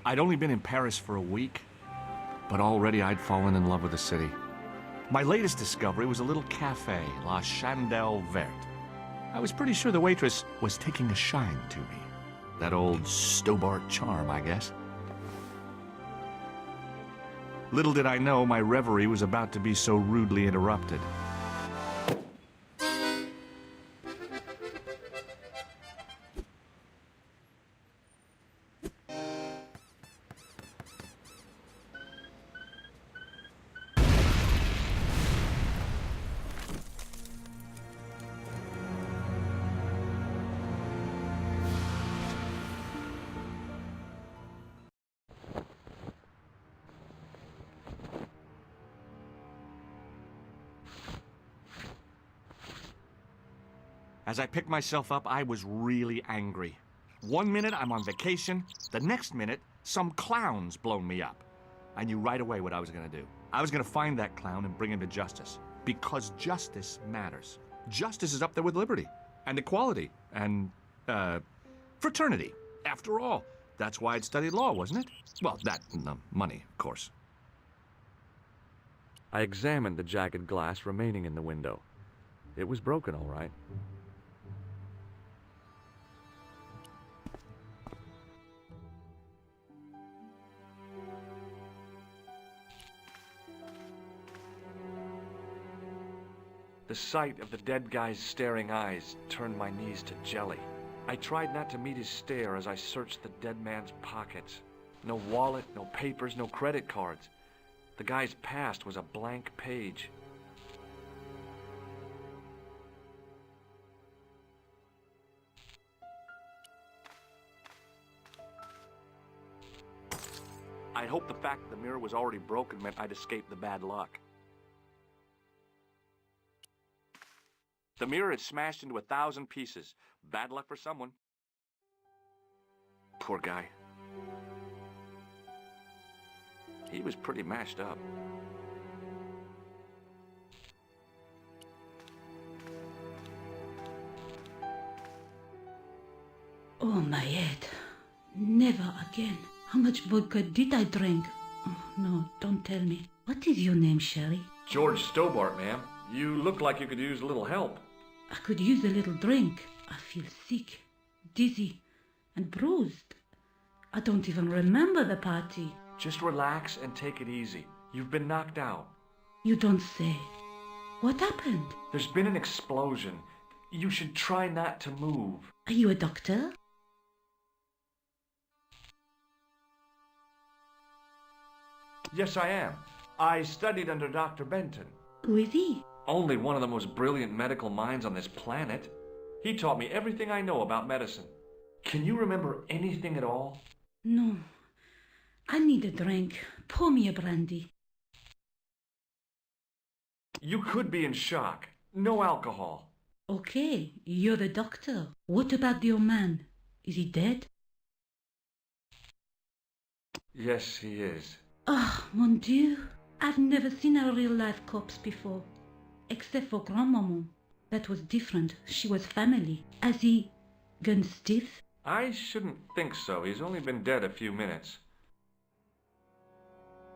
I'd only been in Paris for a week, but already I'd fallen in love with the city. My latest discovery was a little cafe, La Chandelle Verte. I was pretty sure the waitress was taking a shine to me. That old Stobbart charm, I guess. Little did I know my reverie was about to be so rudely interrupted. As I picked myself up, I was really angry. One minute I'm on vacation, the next minute some clown's blown me up. I knew right away what I was gonna do. I was gonna find that clown and bring him to justice. Because justice matters. Justice is up there with liberty, and equality, and, fraternity. After all, that's why I'd studied law, wasn't it? Well, that and the money, of course. I examined the jagged glass remaining in the window. It was broken, all right. The sight of the dead guy's staring eyes turned my knees to jelly. I tried not to meet his stare as I searched the dead man's pockets. No wallet, no papers, no credit cards. The guy's past was a blank page. I hoped the fact that the mirror was already broken meant I'd escaped the bad luck. The mirror had smashed into 1,000 pieces. Bad luck for someone. Poor guy. He was pretty mashed up. Oh, my head. Never again. How much vodka did I drink? Oh, no, don't tell me. What is your name, Sherry? George Stobbart, ma'am. You look like you could use a little help. I could use a little drink. I feel sick, dizzy, and bruised. I don't even remember the party. Just relax and take it easy. You've been knocked out. You don't say. What happened? There's been an explosion. You should try not to move. Are you a doctor? Yes, I am. I studied under Dr. Benton. Who is he? Only one of the most brilliant medical minds on this planet. He taught me everything I know about medicine. Can you remember anything at all? No. I need a drink. Pour me a brandy. You could be in shock. No alcohol. Okay, you're the doctor. What about the old man? Is he dead? Yes, he is. Ah, mon Dieu. I've never seen a real-life corpse before. Except for Grandmaman. That was different. She was family. Has he gone stiff? I shouldn't think so. He's only been dead a few minutes.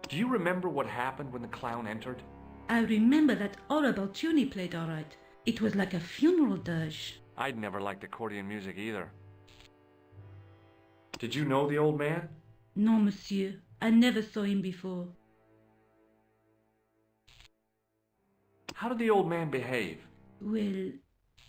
Do you remember what happened when the clown entered? I remember that horrible tune he played all right. It was like a funeral dirge. I'd never liked accordion music either. Did you know the old man? No, monsieur. I never saw him before. How did the old man behave? Well,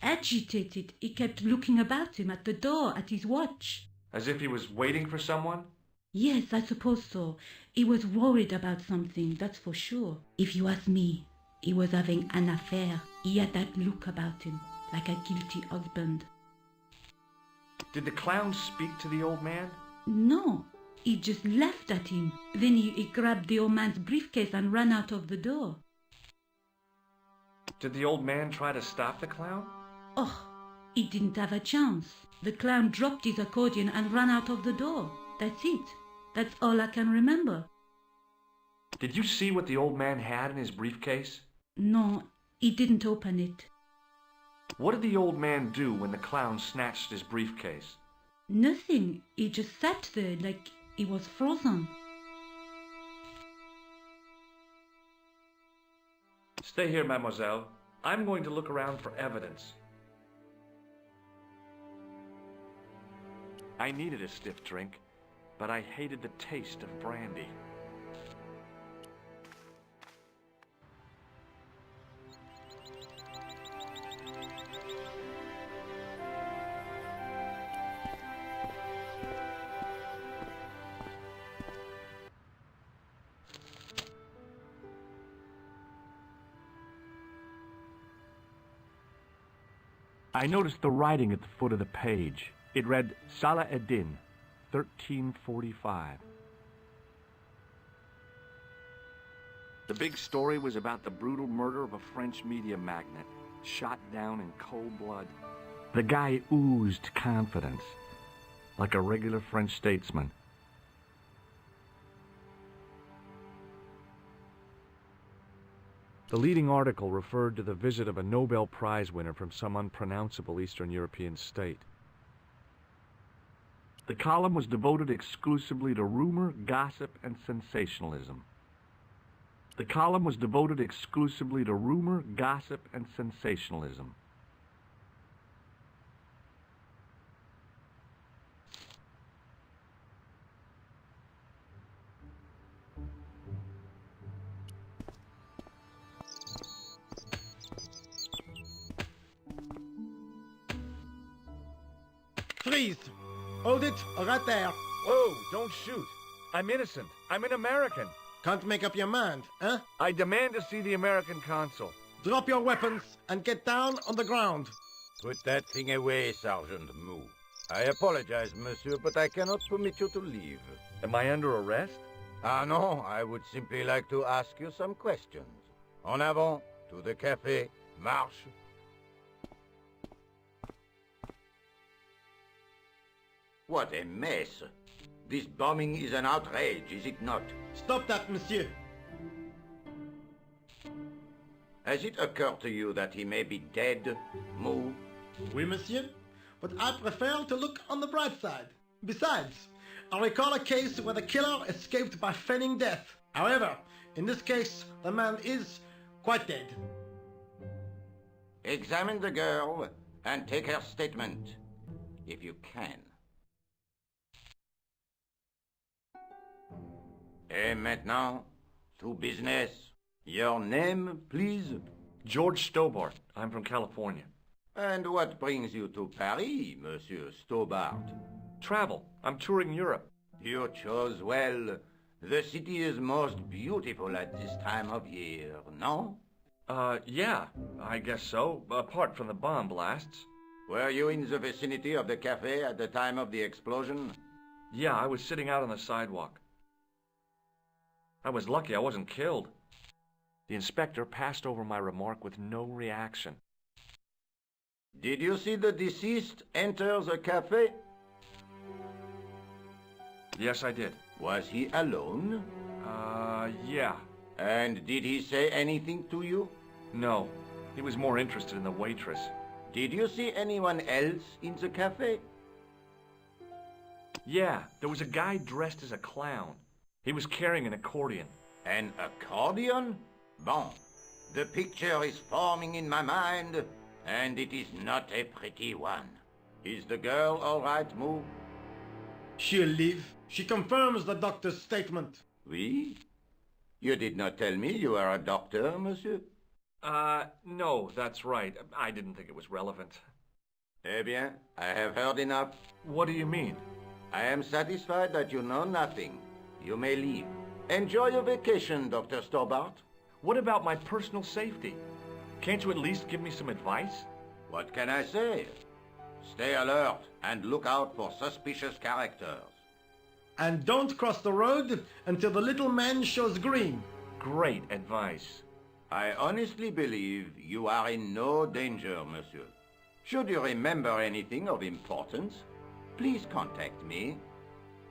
agitated. He kept looking about him at the door, at his watch. As if he was waiting for someone? Yes, I suppose so. He was worried about something, that's for sure. If you ask me, he was having an affair. He had that look about him, like a guilty husband. Did the clown speak to the old man? No, he just laughed at him. Then he grabbed the old man's briefcase and ran out of the door. Did the old man try to stop the clown? Oh, he didn't have a chance. The clown dropped his accordion and ran out of the door. That's it. That's all I can remember. Did you see what the old man had in his briefcase? No, he didn't open it. What did the old man do when the clown snatched his briefcase? Nothing. He just sat there like It was frozen. Stay here, mademoiselle. I'm going to look around for evidence. I needed a stiff drink, but I hated the taste of brandy. I noticed the writing at the foot of the page. It read, Salah Eddin, 1345. The big story was about the brutal murder of a French media magnate, shot down in cold blood. The guy oozed confidence, like a regular French statesman. The leading article referred to the visit of a Nobel Prize winner from some unpronounceable Eastern European state. The column was devoted exclusively to rumor, gossip, and sensationalism. The column was devoted exclusively to rumor, gossip, and sensationalism. Freeze! Hold it, right there. Whoa, don't shoot. I'm innocent. I'm an American. Can't make up your mind, huh? I demand to see the American consul. Drop your weapons and get down on the ground. Put that thing away, Sergeant Mou. I apologize, monsieur, but I cannot permit you to leave. Am I under arrest? Ah, no, I would simply like to ask you some questions. En avant, to the café, marche. What a mess. This bombing is an outrage, is it not? Stop that, monsieur. Has it occurred to you that he may be dead, Mou? Oui, monsieur. But I prefer to look on the bright side. Besides, I recall a case where the killer escaped by feigning death. However, in this case, the man is quite dead. Examine the girl and take her statement, if you can. Et maintenant, to business. Your name, please? George Stobbart. I'm from California. And what brings you to Paris, Monsieur Stobbart? Travel. I'm touring Europe. You chose well. The city is most beautiful at this time of year, no? Yeah, I guess so, apart from the bomb blasts. Were you in the vicinity of the cafe at the time of the explosion? Yeah, I was sitting out on the sidewalk. I was lucky I wasn't killed. The inspector passed over my remark with no reaction. Did you see the deceased enter the cafe? Yes, I did. Was he alone? Yeah. And did he say anything to you? No. He was more interested in the waitress. Did you see anyone else in the cafe? Yeah, there was a guy dressed as a clown. He was carrying an accordion. An accordion? Bon. The picture is forming in my mind, and it is not a pretty one. Is the girl all right, Mou? She'll live. She confirms the doctor's statement. Oui? You did not tell me you are a doctor, monsieur? No, that's right. I didn't think it was relevant. Eh bien, I have heard enough. What do you mean? I am satisfied that you know nothing. You may leave. Enjoy your vacation, Dr. Stobbart. What about my personal safety? Can't you at least give me some advice? What can I say? Stay alert and look out for suspicious characters. And don't cross the road until the little man shows green. Great advice. I honestly believe you are in no danger, monsieur. Should you remember anything of importance, please contact me.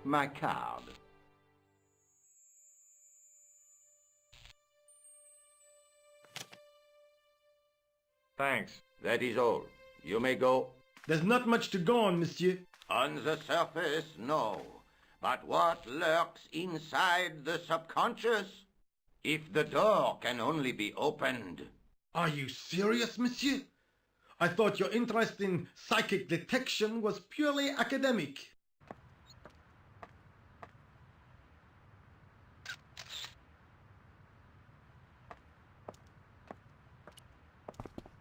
My card. Thanks. That is all. You may go. There's not much to go on, monsieur. On the surface, no. but what lurks inside the subconscious? If the door can only be opened... Are you serious, monsieur? I thought your interest in psychic detection was purely academic.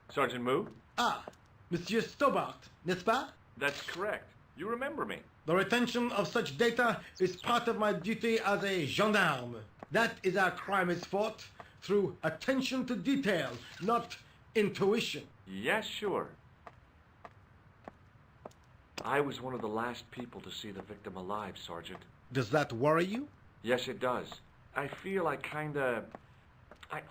Sergeant Moo? Ah, Monsieur Stobbart, n'est-ce pas? That's correct. You remember me. The retention of such data is part of my duty as a gendarme. That is how crime is fought, through attention to detail, not intuition. Yes, sure. I was one of the last people to see the victim alive, Sergeant. Does that worry you? Yes, it does. I feel I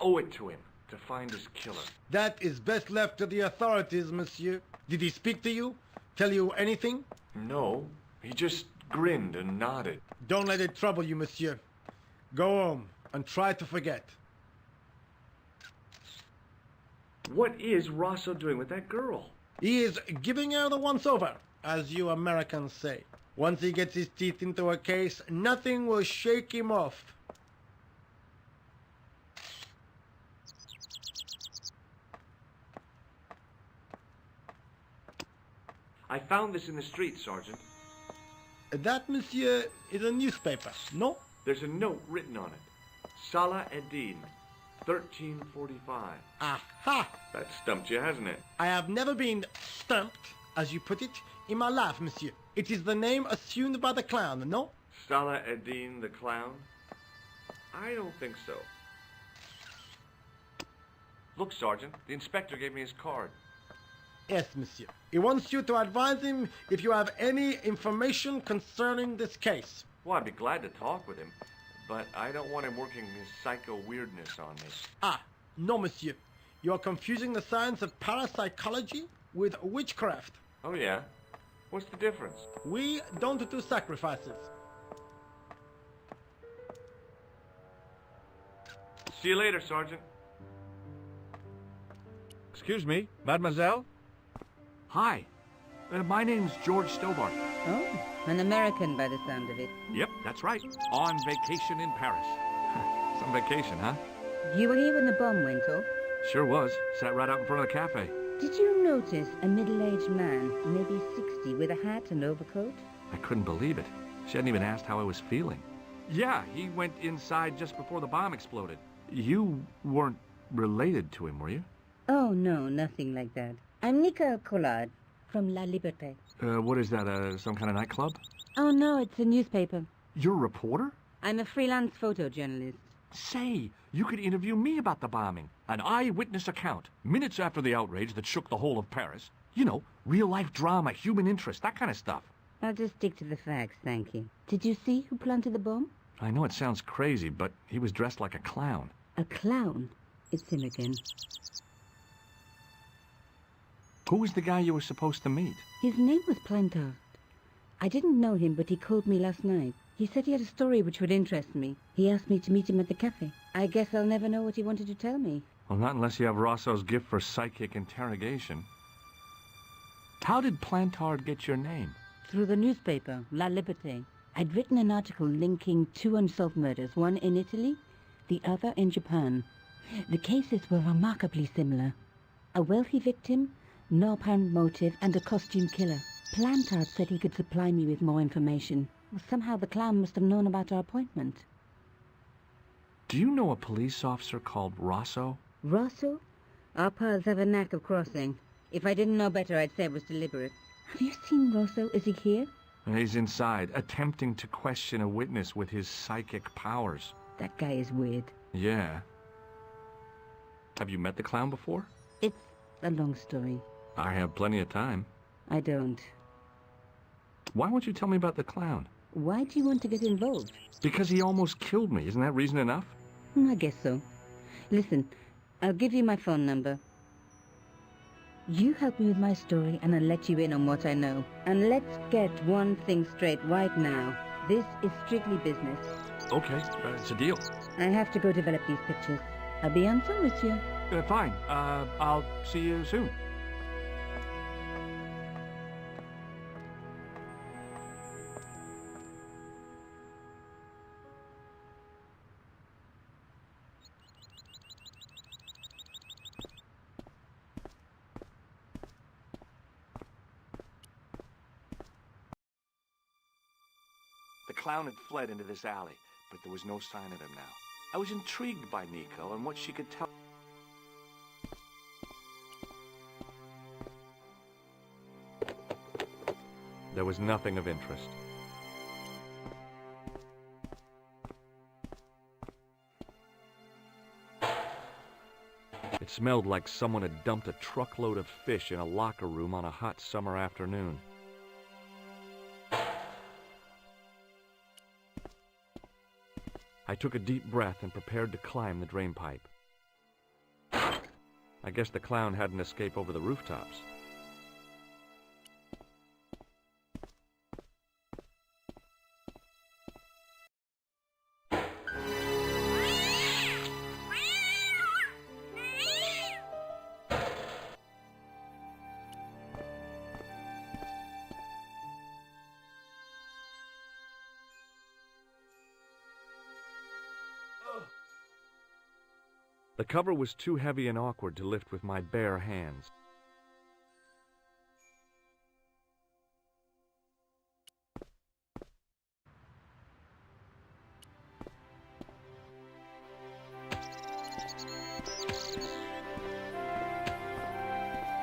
owe it to him to find his killer. That is best left to the authorities, monsieur. Did he speak to you? Tell you anything? No, he just grinned and nodded. Don't let it trouble you, monsieur. Go home and try to forget. What is Rosso doing with that girl? He is giving her the once-over, as you Americans say. Once he gets his teeth into a case, nothing will shake him off. I found this in the street, Sergeant. That, monsieur, is a newspaper, no? There's a note written on it. Salah Eddin, 1345. Aha! That stumped you, hasn't it? I have never been stumped, as you put it, in my life, monsieur. It is the name assumed by the clown, no? Salah Eddin the clown? I don't think so. Look, Sergeant, the inspector gave me his card. Yes, monsieur. He wants you to advise him if you have any information concerning this case. Well, I'd be glad to talk with him, but I don't want him working his psycho weirdness on me. Ah, no, monsieur. You are confusing the science of parapsychology with witchcraft. Oh, yeah? What's the difference? We don't do sacrifices. See you later, Sergeant. Excuse me, mademoiselle? Hi. My name's George Stobbart. Oh, an American by the sound of it. Yep, that's right. On vacation in Paris. Some vacation, huh? You were here when the bomb went off? Sure was. Sat right out in front of the cafe. Did you notice a middle-aged man, maybe 60, with a hat and overcoat? I couldn't believe it. She hadn't even asked how I was feeling. Yeah, he went inside just before the bomb exploded. You weren't related to him, were you? Oh, no, nothing like that. I'm Nicole Collard from La Liberté. What is that, some kind of nightclub? Oh, no, it's a newspaper. You're a reporter? I'm a freelance photojournalist. Say, you could interview me about the bombing. An eyewitness account, minutes after the outrage that shook the whole of Paris. You know, real-life drama, human interest, that kind of stuff. I'll just stick to the facts, thank you. Did you see who planted the bomb? I know it sounds crazy, but he was dressed like a clown. A clown? It's him again. Who was the guy you were supposed to meet? His name was Plantard. I didn't know him, but he called me last night. He said he had a story which would interest me. He asked me to meet him at the cafe. I guess I'll never know what he wanted to tell me. Well, not unless you have Rosso's gift for psychic interrogation. How did Plantard get your name? Through the newspaper, La Liberté. I'd written an article linking two unsolved murders, one in Italy, the other in Japan. The cases were remarkably similar. A wealthy victim, no apparent motive, and a costume killer. Plantard said he could supply me with more information. Somehow the clown must have known about our appointment. Do you know a police officer called Rosso? Rosso? Our paths have a knack of crossing. If I didn't know better, I'd say it was deliberate. Have you seen Rosso? Is he here? He's inside, attempting to question a witness with his psychic powers. That guy is weird. Yeah. Have you met the clown before? It's a long story. I have plenty of time. I don't. Why won't you tell me about the clown? Why do you want to get involved? Because he almost killed me. Isn't that reason enough? I guess so. Listen, I'll give you my phone number. You help me with my story and I'll let you in on what I know. And let's get one thing straight right now. This is strictly business. Okay, it's a deal. I have to go develop these pictures. I'll be on phone, monsieur. Fine. I'll see you soon. clown had fled into this alley, but there was no sign of him now. I was intrigued by Nico and what she could tell. There was nothing of interest. It smelled like someone had dumped a truckload of fish in a locker room on a hot summer afternoon. I took a deep breath and prepared to climb the drain pipe. I guess the clown hadn't escaped over the rooftops. The cover was too heavy and awkward to lift with my bare hands.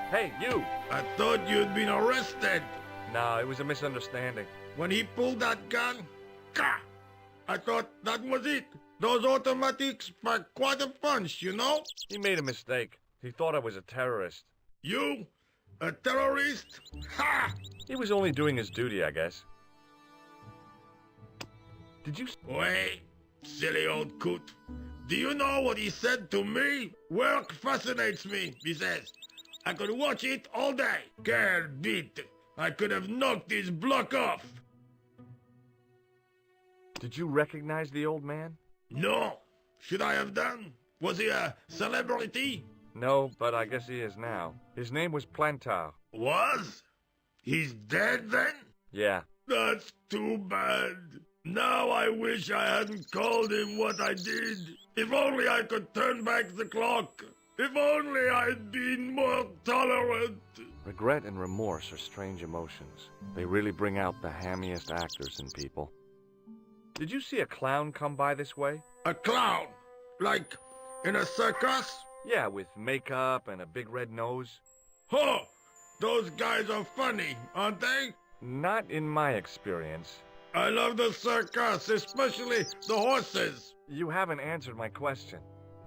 Hey, you! I thought you'd been arrested. No, it was a misunderstanding. When he pulled that gun, gah! I thought that was it. Those automatics pack quite a punch, you know? He made a mistake. He thought I was a terrorist. You? A terrorist? Ha! He was only doing his duty, I guess. Did you... Wait, silly old coot. Do you know what he said to me? Work fascinates me, he says. I could watch it all day. Quel bit. I could have knocked his block off. Did you recognize the old man? No. Should I have done? Was he a celebrity? No, but I guess he is now. His name was Plantard. Was? He's dead then? Yeah. That's too bad. Now I wish I hadn't called him what I did. If only I could turn back the clock. If only I'd been more tolerant. Regret and remorse are strange emotions. They really bring out the hammiest actors in people. Did you see a clown come by this way? A clown? Like in a circus? Yeah, with makeup and a big red nose. Huh! Those guys are funny, aren't they? Not in my experience. I love the circus, especially the horses. You haven't answered my question.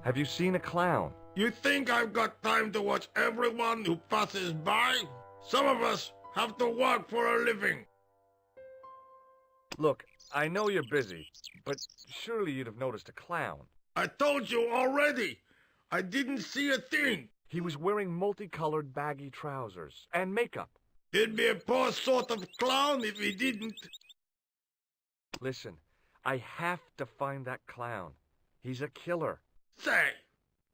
Have you seen a clown? You think I've got time to watch everyone who passes by? Some of us have to work for a living. Look, I know you're busy, but surely you'd have noticed a clown. I told you already. I didn't see a thing. He was wearing multicolored baggy trousers and makeup. He'd be a poor sort of clown if he didn't. Listen, I have to find that clown. He's a killer. Say,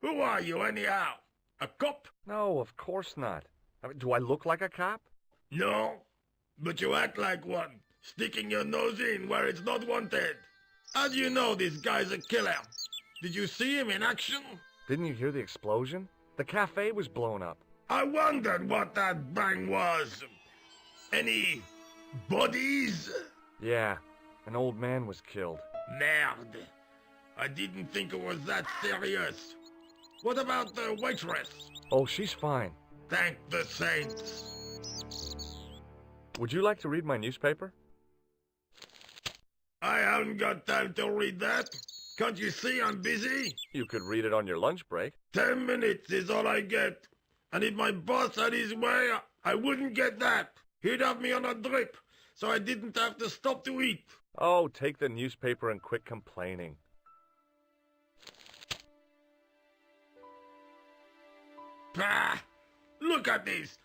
who are you anyhow? A cop? No, of course not. I mean, do I look like a cop? No, but you act like one, sticking your nose in where it's not wanted. How do you know this guy's a killer? Did you see him in action? Didn't you hear the explosion? The cafe was blown up. I wondered what that bang was. Any bodies? Yeah, an old man was killed. Merde. I didn't think it was that serious. What about the waitress? Oh, she's fine. Thank the saints. Would you like to read my newspaper? I haven't got time to read that. Can't you see I'm busy? You could read it on your lunch break. 10 minutes is all I get. And if my boss had his way, I wouldn't get that. He'd have me on a drip, so I didn't have to stop to eat. Oh, take the newspaper and quit complaining. Pah! Look at this.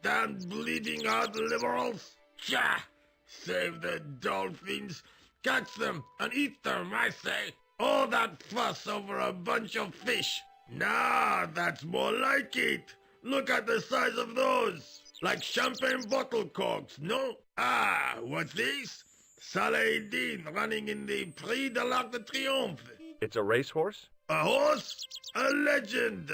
Damn bleeding heart liberals. Tcha! Save the dolphins. Catch them and eat them, I say. All that fuss over a bunch of fish. Nah, that's more like it. Look at the size of those. Like champagne bottle corks, no? Ah, what's this? Saladin running in the Prix de l'Arc de Triomphe. It's a racehorse? A horse? A legend.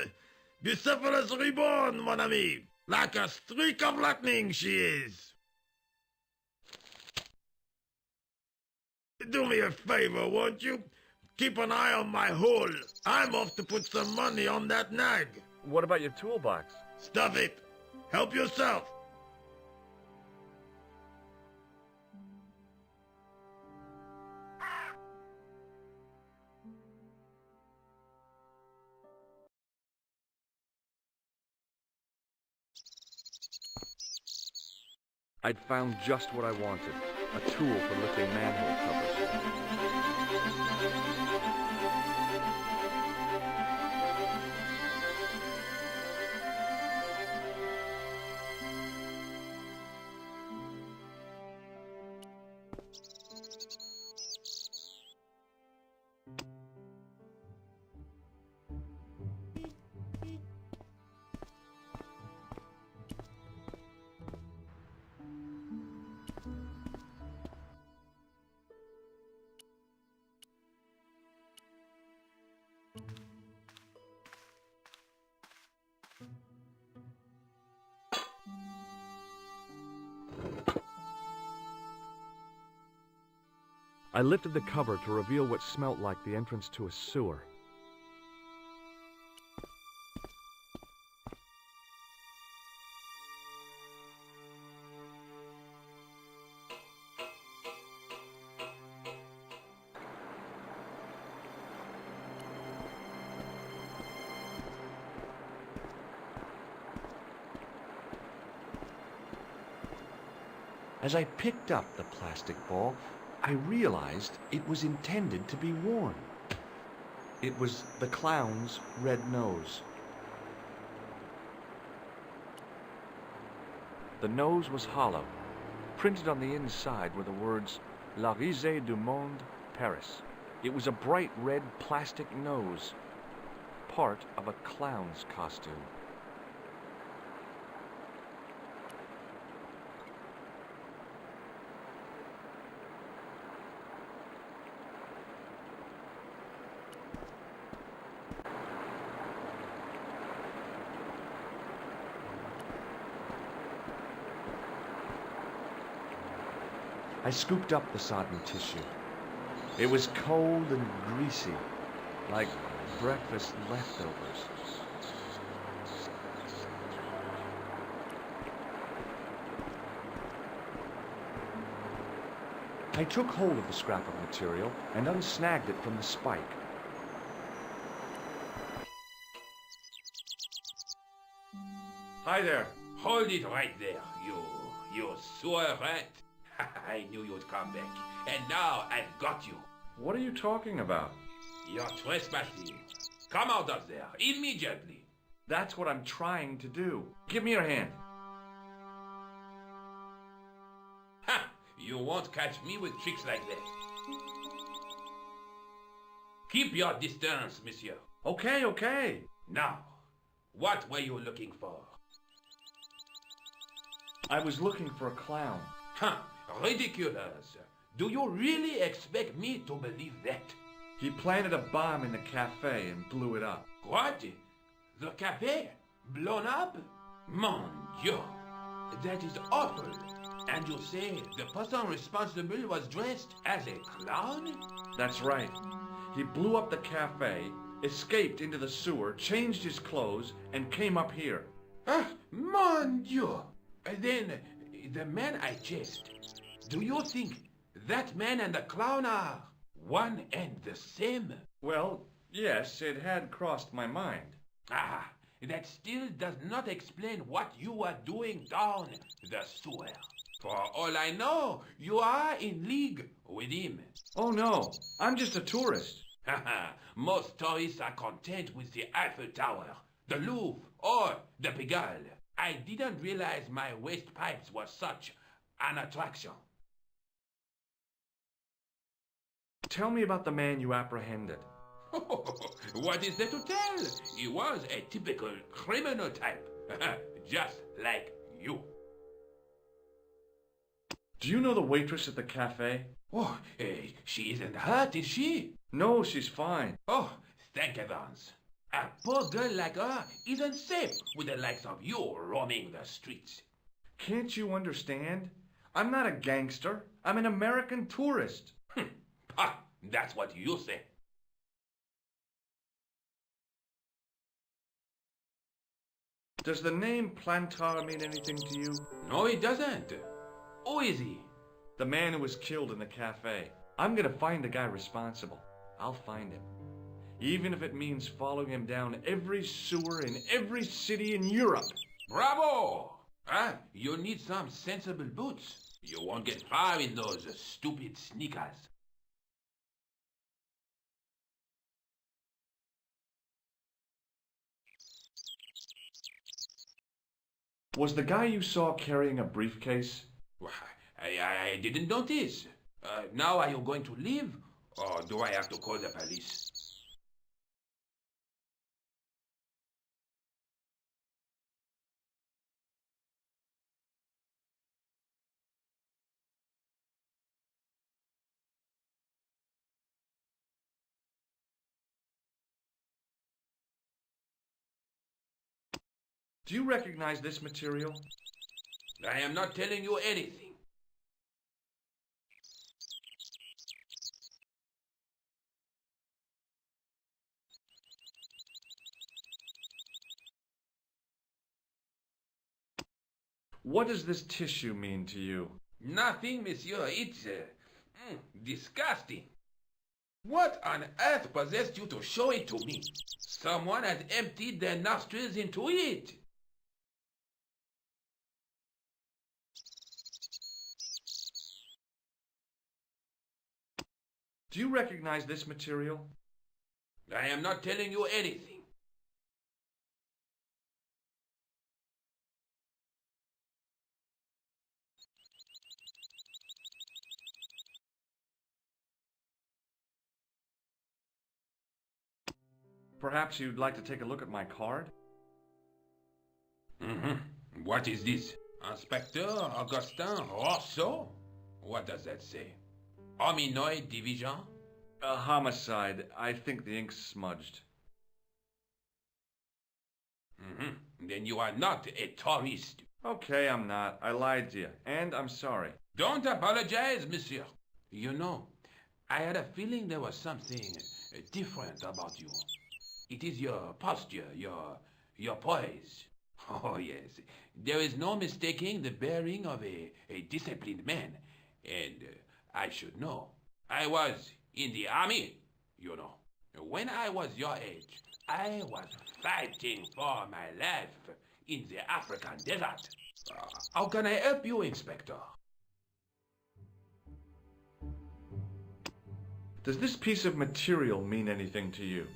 Bucephalus reborn, mon ami. Like a streak of lightning she is. Do me a favor, won't you? Keep an eye on my hole. I'm off to put some money on that nag. What about your toolbox? Stuff it. Help yourself. I'd found just what I wanted, a tool for lifting manhole covers. I lifted the cover to reveal what smelt like the entrance to a sewer. As I picked up the plastic ball, I realized it was intended to be worn. It was the clown's red nose. The nose was hollow. Printed on the inside were the words, La risée du monde, Paris. It was a bright red plastic nose, part of a clown's costume. I scooped up the sodden tissue. It was cold and greasy, like breakfast leftovers. I took hold of the scrap of material and unsnagged it from the spike. Hi there. Hold it right there, you sewer rat. I knew you'd come back, and now I've got you. What are you talking about? You're trespassing. Come out of there, immediately. That's what I'm trying to do. Give me your hand. Ha! You won't catch me with tricks like that. Keep your distance, monsieur. Okay, okay. Now, what were you looking for? I was looking for a clown. Huh, ridiculous. Do you really expect me to believe that? He planted a bomb in the cafe and blew it up. What? The cafe? Blown up? Mon Dieu, that is awful. And you say the person responsible was dressed as a clown? That's right. He blew up the cafe, escaped into the sewer, changed his clothes, and came up here. Ah, mon Dieu. Then, the man I chased, do you think that man and the clown are one and the same? Well, yes, it had crossed my mind. Ah, that still does not explain what you are doing down the sewer. For all I know, you are in league with him. Oh no, I'm just a tourist. Haha, most tourists are content with the Eiffel Tower, the Louvre, or the Pigalle. I didn't realize my waste pipes were such an attraction. Tell me about the man you apprehended. What is there to tell? He was a typical criminal type, just like you. Do you know the waitress at the cafe? Oh, she isn't hurt, is she? No, she's fine. Oh, thank heavens. A poor girl like her isn't safe with the likes of you roaming the streets. Can't you understand? I'm not a gangster. I'm an American tourist. That's what you say. Does the name Plantar mean anything to you? No, it doesn't. Who is he? The man who was killed in the cafe. I'm gonna find the guy responsible. I'll find him. Even if it means following him down every sewer in every city in Europe. Bravo! Huh? You need some sensible boots. You won't get far in those stupid sneakers. Was the guy you saw carrying a briefcase? I didn't notice. Now are you going to leave? Or do I have to call the police? Do you recognize this material? I am not telling you anything. What does this tissue mean to you? Nothing, monsieur. It's disgusting. What on earth possessed you to show it to me? Someone has emptied their nostrils into it. Do you recognize this material? I am not telling you anything. Perhaps you'd like to take a look at my card? What is this? Inspector Augustin Rousseau? What does that say? Hominoid division? A homicide. I think the ink's smudged. Then you are not a tourist. Okay, I'm not. I lied to you, and I'm sorry. Don't apologize, monsieur. You know, I had a feeling there was something different about you. It is your posture, your poise. Oh, yes. There is no mistaking the bearing of a disciplined man. And I should know. I was in the army, you know. When I was your age, I was fighting for my life in the African desert. How can I help you, Inspector? Does this piece of material mean anything to you?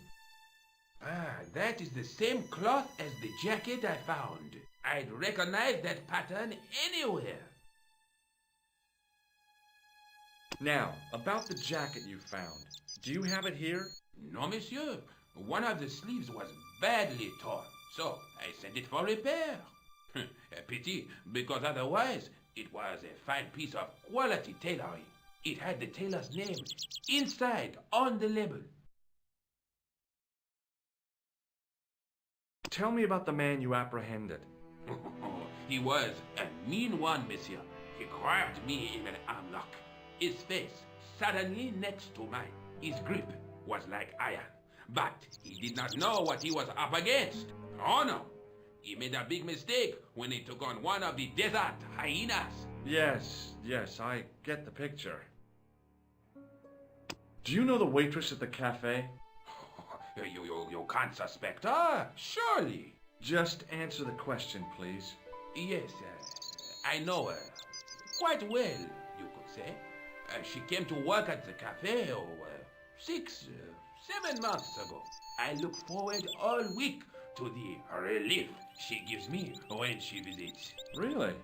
That is the same cloth as the jacket I found. I'd recognize that pattern anywhere. Now, about the jacket you found. Do you have it here? No, monsieur. One of the sleeves was badly torn, so I sent it for repair. A pity, because otherwise it was a fine piece of quality tailoring. It had the tailor's name inside on the label. Tell me about the man you apprehended. He was a mean one, monsieur. He grabbed me in an armlock. His face suddenly next to mine. His grip was like iron. But he did not know what he was up against. Oh no. He made a big mistake when he took on one of the desert hyenas. Yes, I get the picture. Do you know the waitress at the cafe? You can't suspect her, surely. Just answer the question, please. Yes, I know her. Quite well, you could say. She came to work at the cafe 7 months ago. I look forward all week to the relief she gives me when she visits. Really?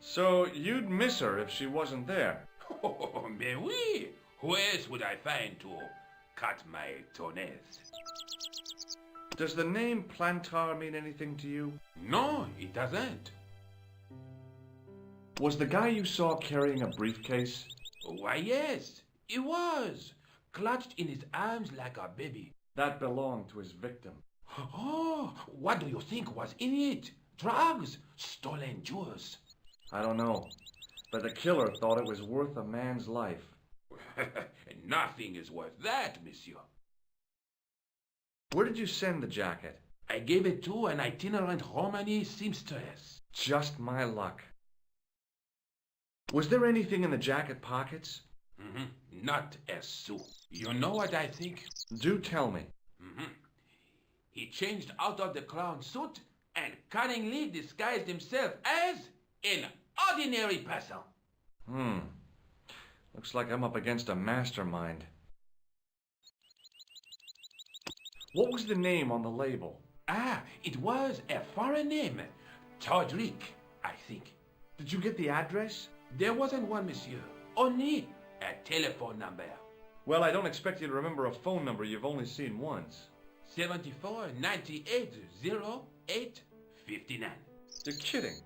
So you'd miss her if she wasn't there? Oh, mais oui. Who else would I find to cut my toenails? Does the name Plantar mean anything to you? No, it doesn't. Was the guy you saw carrying a briefcase? Why, yes, he was. Clutched in his arms like a baby. That belonged to his victim. Oh, what do you think was in it? Drugs? Stolen jewels? I don't know, but the killer thought it was worth a man's life. Nothing is worth that, monsieur. Where did you send the jacket? I gave it to an itinerant Romany seamstress. Just my luck. Was there anything in the jacket pockets? Not a sou. You know what I think? Do tell me. He changed out of the clown suit and cunningly disguised himself as an ordinary person. Looks like I'm up against a mastermind. What was the name on the label? It was a foreign name. Todrick, I think. Did you get the address? There wasn't one, monsieur. Only a telephone number. Well, I don't expect you to remember a phone number you've only seen once. 74 98 08 59. You're kidding.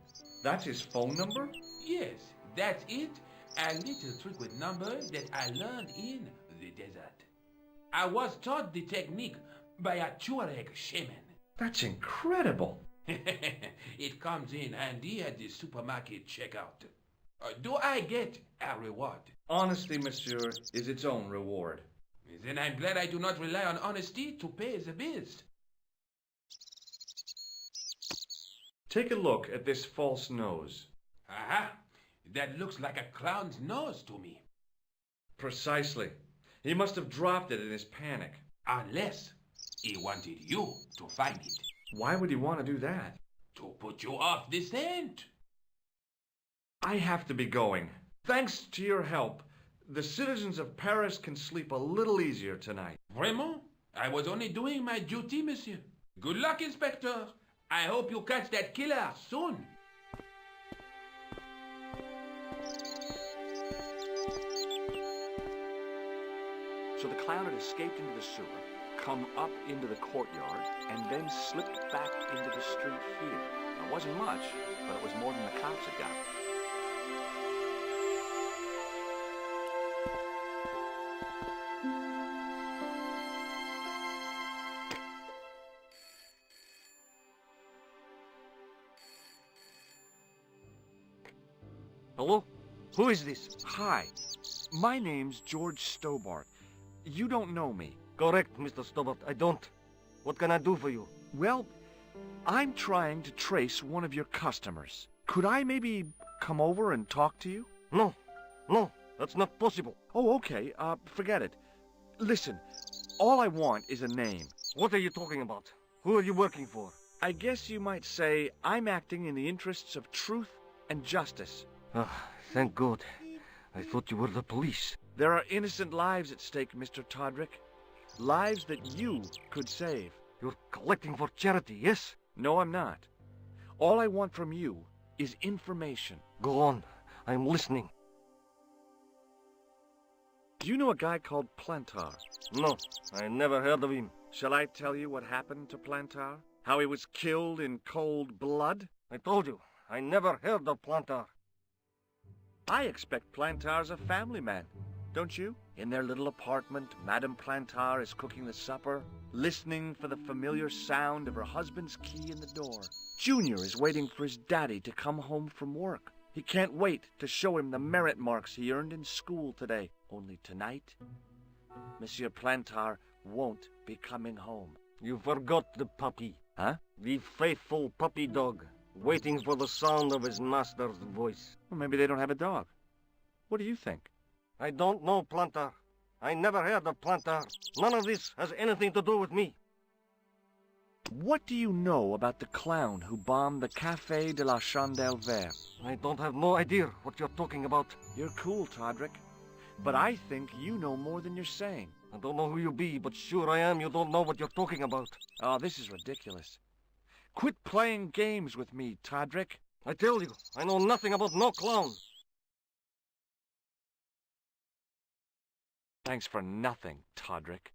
That's his phone number? Yes, that's it. A little trick with numbers that I learned in the desert. I was taught the technique by a Tuareg shaman. That's incredible. It comes in handy at the supermarket checkout. Do I get a reward? Honesty, monsieur, is its own reward. Then I'm glad I do not rely on honesty to pay the bills. Take a look at this false nose. Aha! That looks like a clown's nose to me. Precisely. He must have dropped it in his panic. Unless he wanted you to find it. Why would he want to do that? To put you off the scent. I have to be going. Thanks to your help, the citizens of Paris can sleep a little easier tonight. Vraiment? I was only doing my duty, monsieur. Good luck, Inspector. I hope you catch that killer soon. So the clown had escaped into the sewer, come up into the courtyard, and then slipped back into the street here. It wasn't much, but it was more than the cops had got. Hello? Who is this? Hi, my name's George Stobbart. You don't know me. Correct, Mr. Stobbart. I don't. What can I do for you? Well, I'm trying to trace one of your customers. Could I maybe come over and talk to you? No. No, that's not possible. Oh, okay. Forget it. Listen, all I want is a name. What are you talking about? Who are you working for? I guess you might say I'm acting in the interests of truth and justice. Ah, thank God. I thought you were the police. There are innocent lives at stake, Mr. Todrick. Lives that you could save. You're collecting for charity, yes? No, I'm not. All I want from you is information. Go on. I'm listening. Do you know a guy called Plantar? No, I never heard of him. Shall I tell you what happened to Plantar? How he was killed in cold blood? I told you, I never heard of Plantar. I expect Plantar's a family man, don't you? In their little apartment, Madame Plantar is cooking the supper, listening for the familiar sound of her husband's key in the door. Junior is waiting for his daddy to come home from work. He can't wait to show him the merit marks he earned in school today. Only tonight, Monsieur Plantar won't be coming home. You forgot the puppy. Huh? The faithful puppy dog, waiting for the sound of his master's voice. Well, maybe they don't have a dog. What do you think? I don't know, Plantar. I never heard of Plantar. None of this has anything to do with me. What do you know about the clown who bombed the Café de la Chandelle Verte? I don't have no idea what you're talking about. You're cool, Todrick. But I think you know more than you're saying. I don't know who you be, but sure I am you don't know what you're talking about. Oh, this is ridiculous. Quit playing games with me, Todrick. I tell you, I know nothing about no clown. Thanks for nothing, Todrick.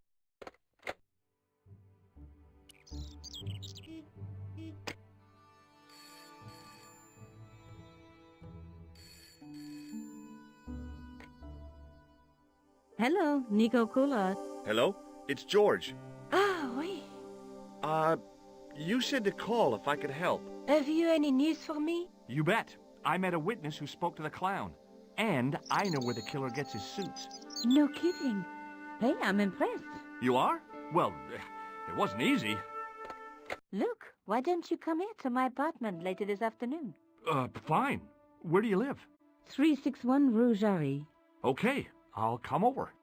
Hello, Nico Courtyard. Hello? It's George. Ah, oui. You said to call if I could help. Have you any news for me? You bet. I met a witness who spoke to the clown. And I know where the killer gets his suits. No kidding. Hey, I'm impressed. You are? Well, it wasn't easy. Look, why don't you come here to my apartment later this afternoon? Fine. Where do you live? 361 Rue Jarry. Okay, I'll come over.